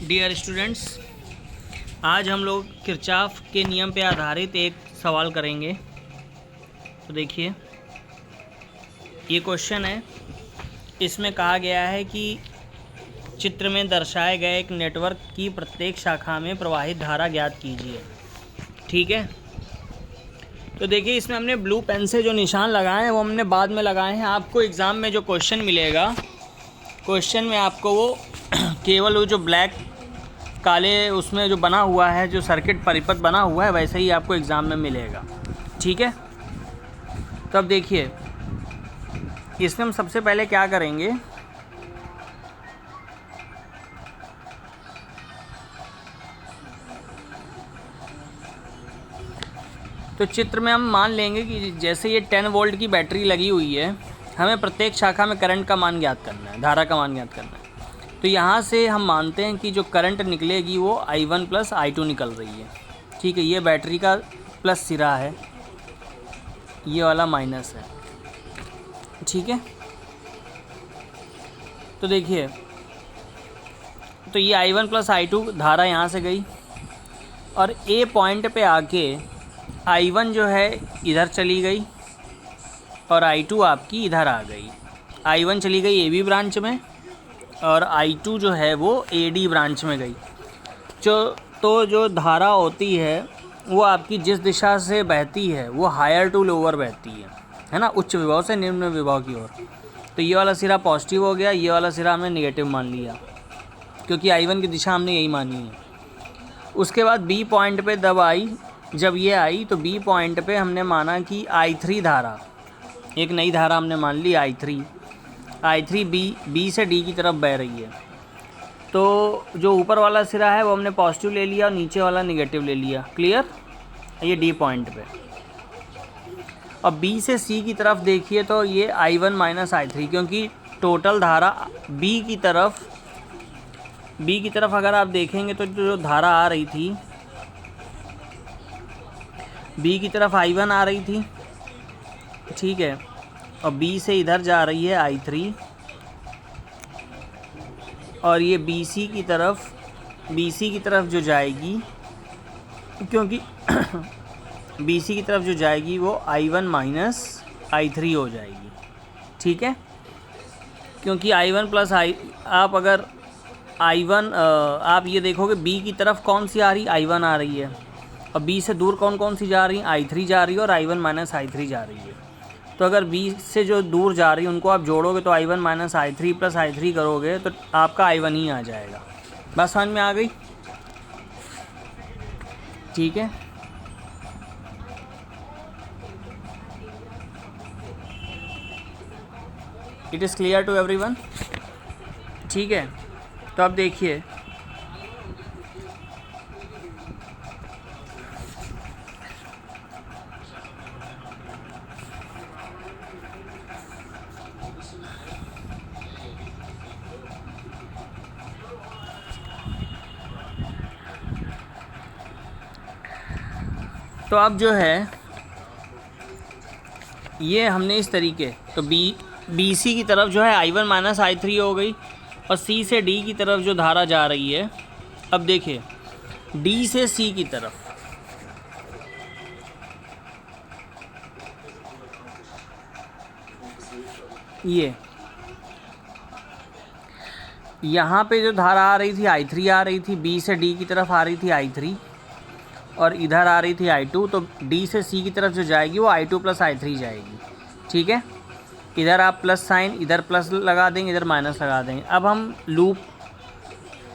Dear students, आज हम लोग किरचॉफ के नियम पे आधारित एक सवाल करेंगे। तो देखिए, ये क्वेश्चन है। इसमें कहा गया है कि चित्र में दर्शाए गए एक नेटवर्क की प्रत्येक शाखा में प्रवाहित धारा ज्ञात कीजिए। ठीक है, तो देखिए, इसमें हमने ब्लू पेन से जो निशान लगाए हैं वो हमने बाद में लगाए हैं। आपको एग्ज़ाम में जो क्वेश्चन मिलेगा, क्वेश्चन में आपको वो केवल वो जो ब्लैक काले उसमें जो बना हुआ है, जो सर्किट परिपथ बना हुआ है, वैसे ही आपको एग्ज़ाम में मिलेगा। ठीक है, तो अब देखिए, इसमें हम सबसे पहले क्या करेंगे, तो चित्र में हम मान लेंगे कि जैसे ये 10 वोल्ट की बैटरी लगी हुई है, हमें प्रत्येक शाखा में करंट का मान ज्ञात करना है, धारा का मान ज्ञात करना है। तो यहाँ से हम मानते हैं कि जो करंट निकलेगी वो I1 प्लस I2 निकल रही है। ठीक है, ये बैटरी का प्लस सिरा है, ये वाला माइनस है। ठीक है, तो देखिए, तो ये I1 प्लस I2 धारा यहाँ से गई और ए पॉइंट पे आके I1 जो है इधर चली गई और I2 आपकी इधर आ गई। I1 चली गई AB ब्रांच में और I2 जो है वो AD ब्रांच में गई। जो धारा होती है वो आपकी जिस दिशा से बहती है वो हायर टू लोअर बहती है ना, उच्च विभव से निम्न विभव की ओर। तो ये वाला सिरा पॉजिटिव हो गया, ये वाला सिरा हमने नेगेटिव मान लिया क्योंकि I1 की दिशा हमने यही मानी है। उसके बाद B पॉइंट पे जब ये आई तो B पॉइंट पे हमने माना कि I3 धारा, एक नई धारा हमने मान ली I3 B से D की तरफ बह रही है। तो जो ऊपर वाला सिरा है वो हमने पॉजिटिव ले लिया और नीचे वाला नेगेटिव ले लिया। क्लियर, ये D पॉइंट पे। और B से C की तरफ देखिए तो ये I1 माइनस I3, क्योंकि टोटल धारा B की तरफ अगर आप देखेंगे तो जो धारा आ रही थी B की तरफ I1 आ रही थी, ठीक है, और B से इधर जा रही है I3, और ये BC की तरफ जो जाएगी, क्योंकि BC की तरफ जो जाएगी वो I1 माइनस I3 हो जाएगी। ठीक है, क्योंकि I1 प्लस आप अगर I1 आप ये देखोगे B की तरफ कौन सी आ रही, I1 आ रही है, और B से दूर कौन सी जा रही है, I3 जा रही है, और I1 माइनस I3 जा रही है। तो अगर B से जो दूर जा रही है उनको आप जोड़ोगे तो I1 minus I3 plus I3 करोगे तो आपका I1 ही आ जाएगा। बस समझ में आ गई? ठीक है, it is clear to everyone? ठीक है, तो अब देखिए, तो अब जो है ये हमने इस तरीके, तो BC की तरफ जो है I1 माइनस I3 हो गई, और C से D की तरफ जो धारा जा रही है, अब देखिए D से C की तरफ, ये यहाँ पे जो धारा आ रही थी I3 आ रही थी, B से D की तरफ आ रही थी I3, और इधर आ रही थी I2, तो D से C की तरफ जो जाएगी वो I2 प्लस I3 जाएगी। ठीक है, इधर आप प्लस साइन, इधर प्लस लगा देंगे, इधर माइनस लगा देंगे। अब हम लूप,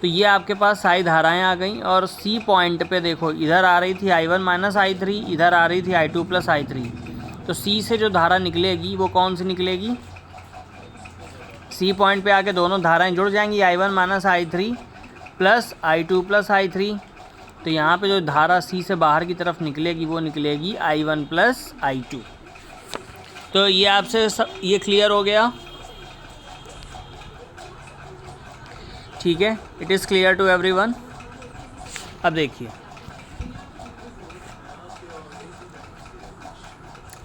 तो ये आपके पास सारी धाराएं आ गई, और C पॉइंट पे देखो, इधर आ रही थी I1 माइनस I3, इधर आ रही थी I2 प्लस I3। तो C से जो धारा निकलेगी वो कौन सी निकलेगी, C पॉइंट पे आके दोनों धाराएं जुड़ जाएंगी, I1 minus I3 plus I2 plus I3। तो यहाँ पे जो धारा C से बाहर की तरफ निकलेगी वो निकलेगी I1 प्लस I2। तो ये आपसे ये क्लियर हो गया? ठीक है, it is clear to everyone? अब देखिए,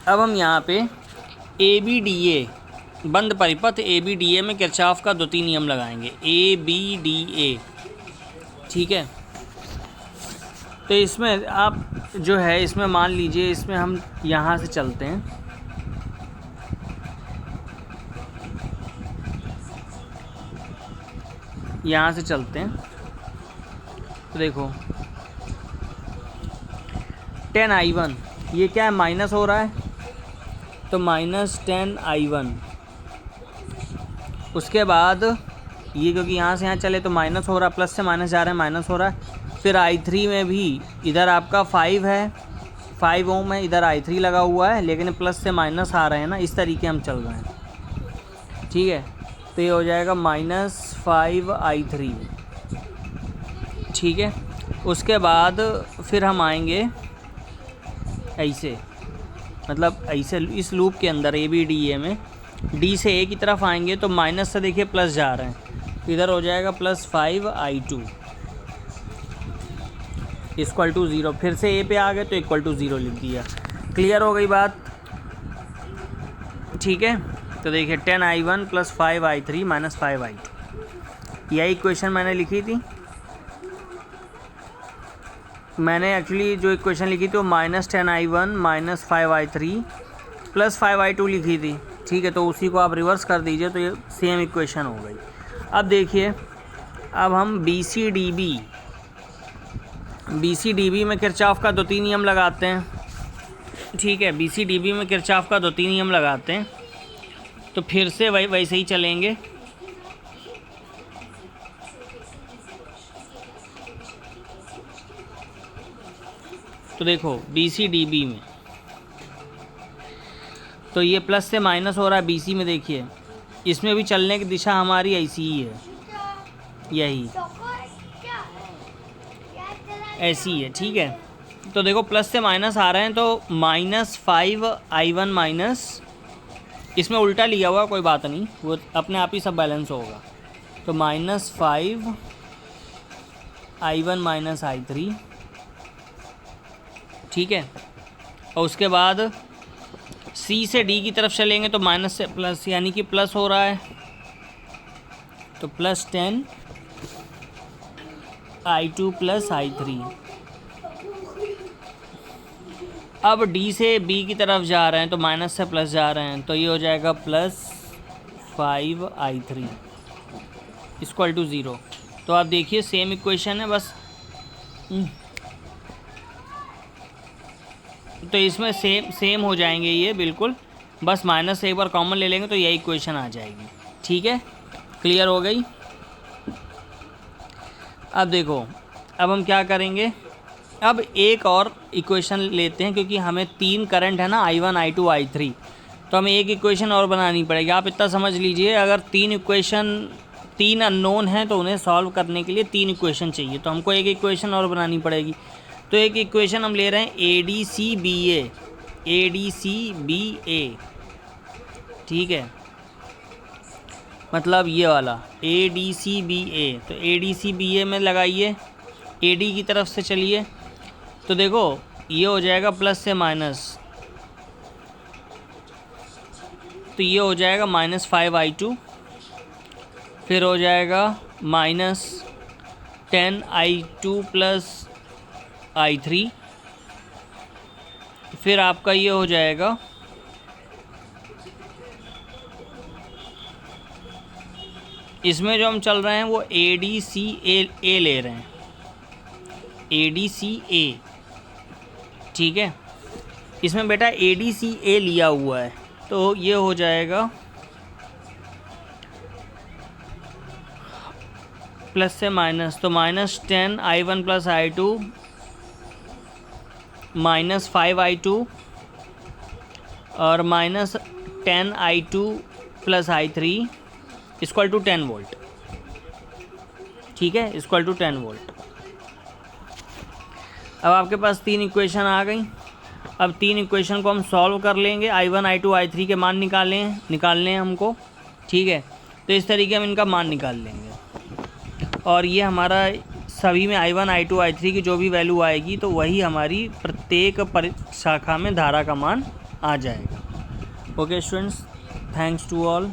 अब हम यहाँ पे ABDA बंद परिपथ ABDA में किरचॉफ का द्वितीय नियम लगाएंगे। ABDA ठीक है। तो इसमें आप जो है, इसमें मान लीजिए, इसमें हम यहाँ से चलते हैं, यहाँ से चलते हैं। तो देखो 10I1 ये क्या है, माइनस हो रहा है, तो -10I1। उसके बाद ये क्योंकि यहाँ से यहाँ चले तो माइनस हो रहा है, प्लस से माइनस जा रहे हैं, माइनस हो रहा है। फिर I3 में भी इधर आपका 5 है, 5 ओम है, इधर I3 लगा हुआ है, लेकिन प्लस से माइनस आ रहे हैं ना, इस तरीके हम चल रहे हैं। ठीक है, तो ये हो जाएगा -5I3। ठीक है, उसके बाद फिर हम आएंगे ऐसे, मतलब ऐसे इस लूप के अंदर ABDA में D से A की तरफ आएंगे तो माइनस से देखिए प्लस जा रहे हैं, इधर हो जाएगा +5I2 = 0। फिर से A पे आ गए तो =0 लिख दिया। क्लियर हो गई बात? ठीक है, तो देखिए 10I1 + 5I3 - 5I2, यही इक्वेशन मैंने लिखी थी। मैंने एक्चुअली जो इक्वेशन लिखी थी वो -10I1 - 5I3 + 5I2 लिखी थी। ठीक है, तो उसी को आप रिवर्स कर दीजिए तो ये सेम इक्वेशन हो गई। अब देखिए, अब हम BCDB में किरचॉफ का 2-3 नियम लगाते हैं। ठीक है, BCDB में किरचॉफ का 2-3 नियम लगाते हैं, तो फिर से वैसे ही चलेंगे। तो देखो BCDB में तो ये प्लस से माइनस हो रहा है, BC में देखिए इसमें भी चलने की दिशा हमारी ऐसी ही है, यही ऐसी है। ठीक है, तो देखो प्लस से माइनस आ रहे हैं तो -5I1 माइनस, इसमें उल्टा लिया हुआ कोई बात नहीं, वो अपने आप ही सब बैलेंस होगा। तो -5I1 - I3। ठीक है, और उसके बाद C से D की तरफ चलेंगे तो माइनस से प्लस, यानी कि प्लस हो रहा है, तो +10I2 + I3। अब D से B की तरफ जा रहे हैं तो माइनस से प्लस जा रहे हैं, तो ये हो जाएगा +5I3 = 0। तो आप देखिए सेम इक्वेशन है बस। तो इसमें सेम हो जाएंगे ये बिल्कुल, बस माइनस से एक बार कॉमन ले लेंगे तो यही इक्वेशन आ जाएगी। ठीक है, क्लियर हो गई? अब देखो, अब हम क्या करेंगे, अब एक और इक्वेशन लेते हैं, क्योंकि हमें 3 करंट है ना, I1 I2 I3, तो हमें एक इक्वेशन और बनानी पड़ेगी। आप इतना समझ लीजिए, अगर 3 अननोन हैं तो उन्हें सॉल्व करने के लिए 3 इक्वेशन चाहिए, तो हमको एक इक्वेशन और बनानी पड़ेगी। तो एक इक्वेशन हम ले रहे हैं ADCBA। ठीक है, मतलब ये वाला ADCBA। तो ADCBA में लगाइए, AD की तरफ से चलिए, तो देखो ये हो जाएगा प्लस से माइनस, तो ये हो जाएगा -5I2, फिर हो जाएगा -10I2 + I3, फिर आपका ये हो जाएगा इसमें जो हम चल रहे हैं वो ADCA ले रहे हैं, ADCA। ठीक है, इसमें बेटा ADCA लिया हुआ है, तो ये हो जाएगा प्लस से माइनस, तो -10I1 + I2 -5I2 और -10I2 + I3 = 10 वोल्ट। ठीक है, = 10 वोल्ट। अब आपके पास 3 इक्वेशन आ गई। अब 3 इक्वेशन को हम सॉल्व कर लेंगे, I1 I2 I3 के मान निकालने हैं हमको। ठीक है, तो इस तरीके हम इनका मान निकाल लेंगे, और ये हमारा सभी में I1 I2 I3 की जो भी वैल्यू आएगी तो वही हमारी प्रत्येक शाखा में धारा का मान आ जाएगा। Okay students, thanks to all.